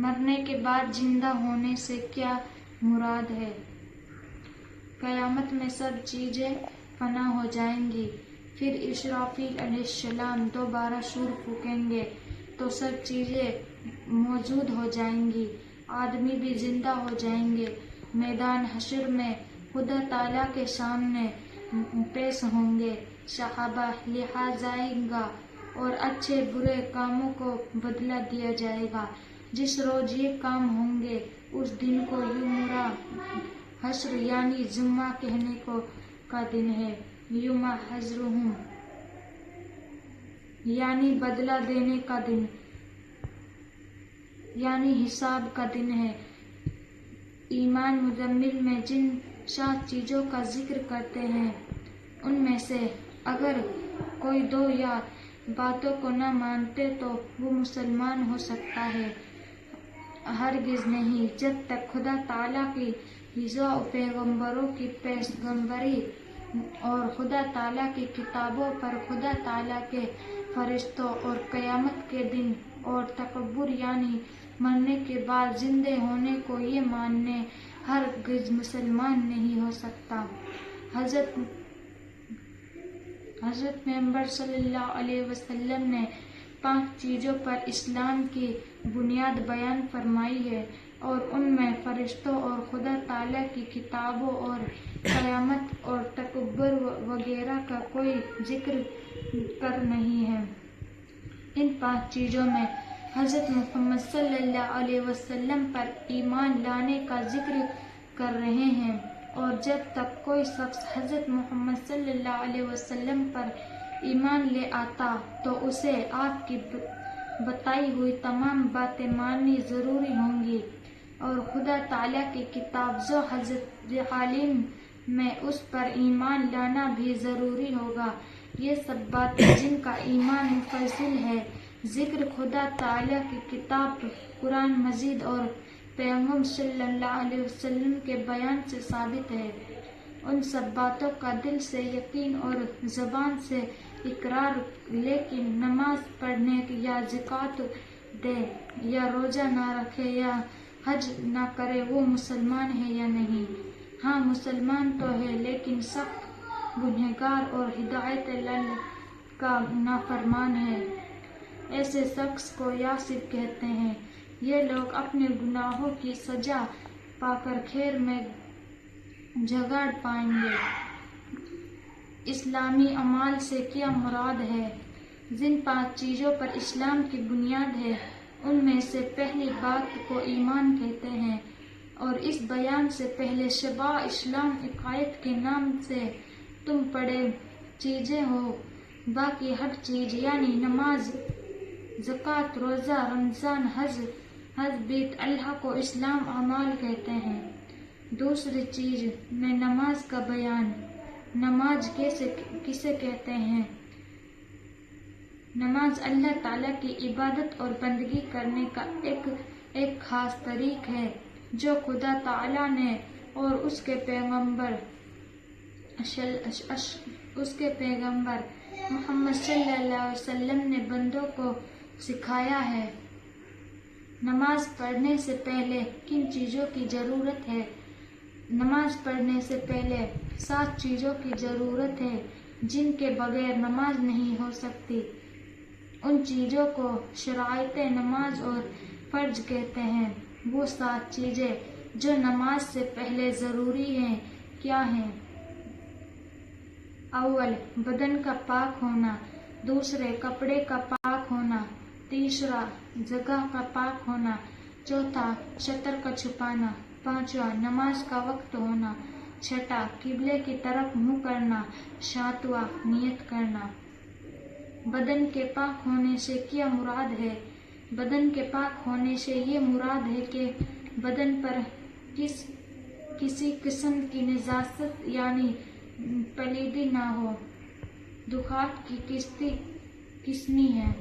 مرنے کے بعد زندہ ہونے سے کیا مراد ہے؟ قیامت میں سب چیزیں فنا ہو جائیں گی، پھر اسرافیل علیہ السلام دوبارہ سور پھونکیں گے تو سب چیزیں موجود ہو جائیں گی، آدمی بھی زندہ ہو جائیں گے، میدان حشر میں خدا تعالیٰ کے سامنے پیش ہوں گے، صحابہ لکھا جائے گا اور اچھے برے کاموں کو بدلہ دیا جائے گا۔ جس روز یہ کام ہوں گے اس دن کو یوم حشر یعنی جمعہ کہنے کا دن ہے، یوم حشرہم یعنی بدلہ دینے کا دن، یعنی حساب کا دن ہے۔ ایمان مزمل میں جن 7 چیزوں کا ذکر کرتے ہیں ان میں سے اگر کوئی 2 یا باتوں کو نہ مانتے تو وہ مسلمان ہو سکتا ہے؟ ہرگز نہیں، جب تک خدا تعالیٰ کی رضا و پیغمبروں کی پیغمبری اور خدا تعالیٰ کی کتابوں پر خدا تعالیٰ کے فرشتوں اور قیامت کے دن اور تکبر یعنی مرنے کے بعد زندہ ہونے کو یہ ماننے ہرگز مسلمان نہیں ہو سکتا۔ حضرت پیغمبر صلی اللہ علیہ وسلم نے 5 چیزوں پر اسلام کی بنیاد بیان فرمائی ہے اور ان میں فرشتوں اور خدا تعالیٰ کی کتابوں اور قیامت اور تکبر وغیرہ کا کوئی ذکر نہیں ہے۔ ان 5 چیزوں میں حضرت محمد صلی اللہ علیہ وسلم پر ایمان لانے کا ذکر کر رہے ہیں، اور جب تک کوئی شخص حضرت محمد صلی اللہ علیہ وسلم پر ایمان لے آتا تو اسے آپ کی بتائی ہوئی تمام باتیں ماننی ضروری ہوں گی اور خدا تعالیٰ کی کتاب جو حضرت عالم میں اس پر ایمان لانا بھی ضروری ہوگا۔ یہ سب باتیں جن کا ایمان مفصل ہے، ذکر خدا تعالیٰ کی کتاب قرآن مجید اور پیغمبر صلی اللہ علیہ وسلم کے بیان سے ثابت ہے، ان سب باتوں کا دل سے یقین اور زبان سے اقرار، لیکن نماز پڑھنے یا زکوٰۃ دے یا روزہ نہ رکھے یا حج نہ کرے وہ مسلمان ہے یا نہیں؟ ہاں مسلمان تو ہے لیکن سخت گنہگار اور ہدایت اللہ کا نافرمان ہے۔ ایسے شخص کو یاسر کہتے ہیں۔ یہ لوگ اپنے گناہوں کی سزا پا کر خیر میں جھگاڑ پائیں گے۔ اسلامی اعمال سے کیا مراد ہے؟ جن 5 چیزوں پر اسلام کی بنیاد ہے ان میں سے پہلی بات کو ایمان کہتے ہیں، اور اس بیان سے پہلے شعبہ اسلام عقائد کے نام سے تم پڑھے چیزیں ہو، باقی ہر چیز یعنی نماز، زکوٰۃ، روزہ، رمضان، حج بیت اللہ کو اسلام اعمال کہتے ہیں۔ دوسری چیز میں نماز کا بیان۔ نماز کسے کہتے ہیں؟ نماز اللہ تعالیٰ کی عبادت اور بندگی کرنے کا ایک خاص طریق ہے جو خدا تعالیٰ نے اور اس کے پیغمبر محمد صلی اللہ علیہ وسلم نے بندوں کو سکھایا ہے۔ نماز پڑھنے سے پہلے کن چیزوں کی ضرورت ہے؟ نماز پڑھنے سے پہلے 7 چیزوں کی ضرورت ہے جن کے بغیر نماز نہیں ہو سکتی۔ ان چیزوں کو شرائط نماز اور فرض کہتے ہیں۔ وہ 7 چیزیں جو نماز سے پہلے ضروری ہیں کیا ہیں؟ اول، بدن کا پاک ہونا، دوسرے، کپڑے کا پاک ہونا، تیسرا، جگہ کا پاک ہونا، چوتھا، شطر کا چھپانا، پانچواں، نماز کا وقت ہونا، چھٹا، قبلے کی طرف منہ کرنا، ساتواں، نیت کرنا۔ بدن کے پاک ہونے سے کیا مراد ہے؟ بدن کے پاک ہونے سے یہ مراد ہے کہ بدن پر کسی قسم کی نجاست یعنی پلیدی نہ ہو۔ دخات کی قسمی ہے۔